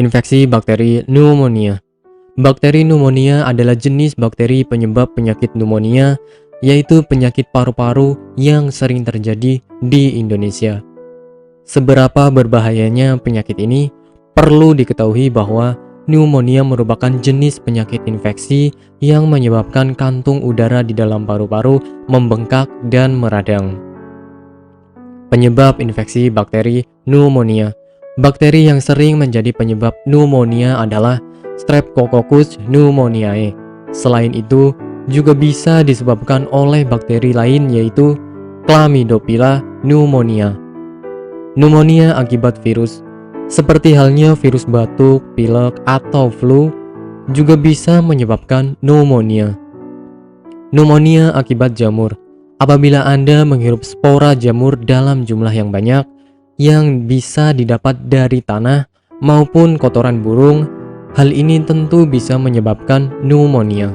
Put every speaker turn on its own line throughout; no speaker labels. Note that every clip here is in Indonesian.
Infeksi bakteri pneumonia. Bakteri pneumonia adalah jenis bakteri penyebab penyakit pneumonia, yaitu penyakit paru-paru yang sering terjadi di Indonesia. Seberapa berbahayanya penyakit ini? Perlu diketahui bahwa pneumonia merupakan jenis penyakit infeksi yang menyebabkan kantung udara di dalam paru-paru membengkak dan meradang. Penyebab infeksi bakteri pneumonia. Bakteri yang sering menjadi penyebab pneumonia adalah Streptococcus pneumoniae. Selain itu, juga bisa disebabkan oleh bakteri lain yaitu Chlamydophila pneumonia. Pneumonia akibat virus. Seperti halnya virus batuk, pilek, atau flu, juga bisa menyebabkan pneumonia. Pneumonia akibat jamur. Apabila Anda menghirup spora jamur dalam jumlah yang banyak, yang bisa didapat dari tanah maupun kotoran burung, hal ini tentu bisa menyebabkan pneumonia.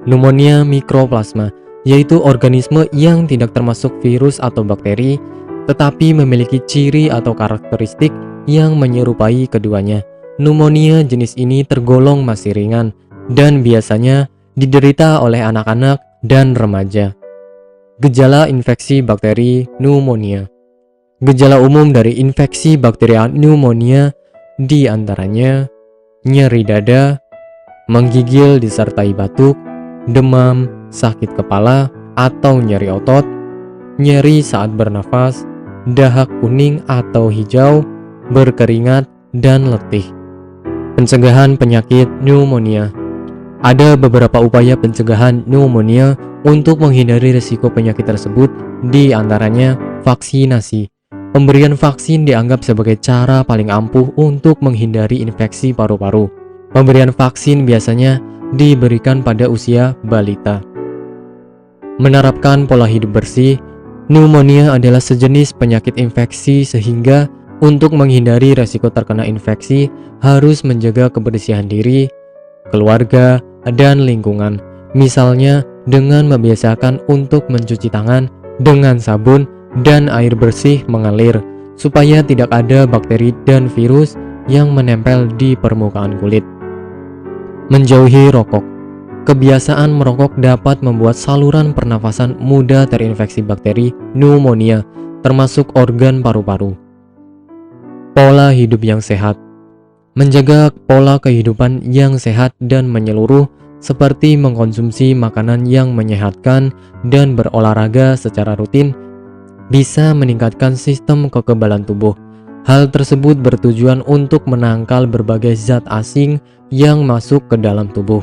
Pneumonia mikroplasma, yaitu organisme yang tidak termasuk virus atau bakteri, tetapi memiliki ciri atau karakteristik yang menyerupai keduanya. Pneumonia jenis ini tergolong masih ringan dan biasanya diderita oleh anak-anak dan remaja. Gejala infeksi bakteri pneumonia. Gejala umum dari infeksi bakteri pneumonia diantaranya nyeri dada, menggigil disertai batuk, demam, sakit kepala atau nyeri otot, nyeri saat bernafas, dahak kuning atau hijau, berkeringat, dan letih. Pencegahan penyakit pneumonia. Ada beberapa upaya pencegahan pneumonia untuk menghindari risiko penyakit tersebut, di antaranya vaksinasi. Pemberian vaksin dianggap sebagai cara paling ampuh untuk menghindari infeksi paru-paru. Pemberian vaksin biasanya diberikan pada usia balita. Menerapkan pola hidup bersih. Pneumonia adalah sejenis penyakit infeksi sehingga untuk menghindari risiko terkena infeksi harus menjaga kebersihan diri, keluarga, dan lingkungan. Misalnya dengan membiasakan untuk mencuci tangan dengan sabun dan air bersih mengalir, supaya tidak ada bakteri dan virus yang menempel di permukaan kulit. Menjauhi rokok. Kebiasaan merokok dapat membuat saluran pernafasan mudah terinfeksi bakteri pneumonia, termasuk organ paru-paru. Pola hidup yang sehat. Menjaga pola kehidupan yang sehat dan menyeluruh, seperti mengkonsumsi makanan yang menyehatkan dan berolahraga secara rutin, bisa meningkatkan sistem kekebalan tubuh. Hal tersebut bertujuan untuk menangkal berbagai zat asing yang masuk ke dalam tubuh.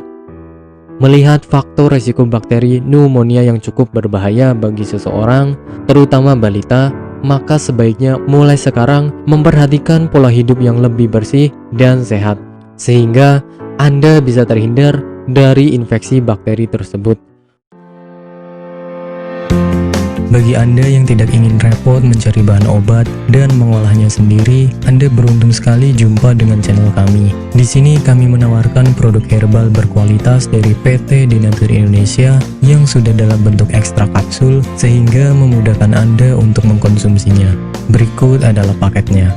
Melihat faktor risiko bakteri pneumonia yang cukup berbahaya bagi seseorang, terutama balita, maka sebaiknya mulai sekarang memperhatikan pola hidup yang lebih bersih dan sehat, sehingga Anda bisa terhindar dari infeksi bakteri tersebut. Bagi Anda yang tidak ingin repot mencari bahan obat dan mengolahnya sendiri, Anda beruntung sekali jumpa dengan channel kami. Di sini kami menawarkan produk herbal berkualitas dari PT Denatur Indonesia yang sudah dalam bentuk ekstrak kapsul sehingga memudahkan Anda untuk mengkonsumsinya. Berikut adalah paketnya.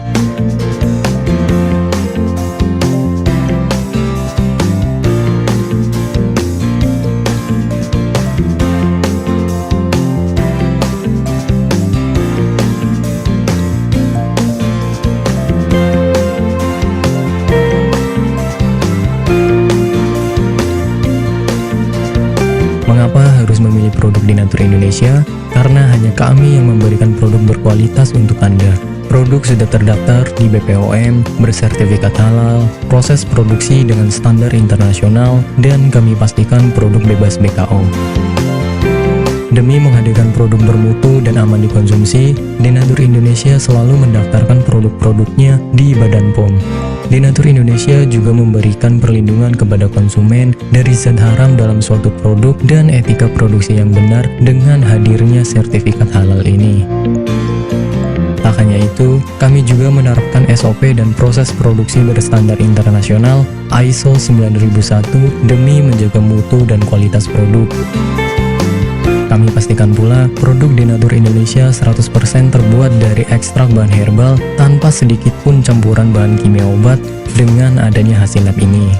Mengapa harus memilih produk Denatur Indonesia? Karena hanya kami yang memberikan produk berkualitas untuk Anda. Produk sudah terdaftar di BPOM, bersertifikat halal, proses produksi dengan standar internasional, dan kami pastikan produk bebas BKO. Demi menghadirkan produk bermutu dan aman dikonsumsi, Denatur Indonesia selalu mendaftarkan produk-produknya di Badan POM. Denatur Indonesia juga memberikan perlindungan kepada konsumen dari zat haram dalam suatu produk dan etika produksi yang benar dengan hadirnya sertifikat halal ini. Tak hanya itu, kami juga menerapkan SOP dan proses produksi berstandar internasional ISO 9001 demi menjaga mutu dan kualitas produk. Kami pastikan pula produk Denatur Indonesia 100% terbuat dari ekstrak bahan herbal tanpa sedikit pun campuran bahan kimia obat dengan adanya hasil lab ini.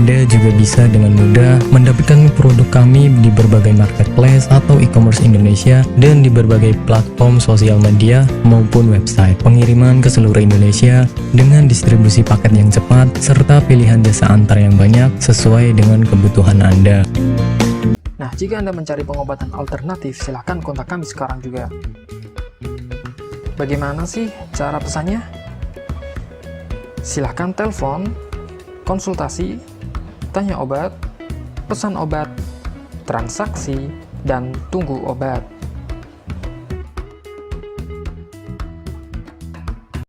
Anda juga bisa dengan mudah mendapatkan produk kami di berbagai marketplace atau e-commerce Indonesia dan di berbagai platform sosial media maupun website. Pengiriman ke seluruh Indonesia dengan distribusi paket yang cepat serta pilihan jasa antar yang banyak sesuai dengan kebutuhan Anda.
Nah, jika Anda mencari pengobatan alternatif, silahkan kontak kami sekarang juga. Bagaimana sih cara pesannya? Silahkan telepon, konsultasi, tanya obat, pesan obat, transaksi, dan tunggu obat.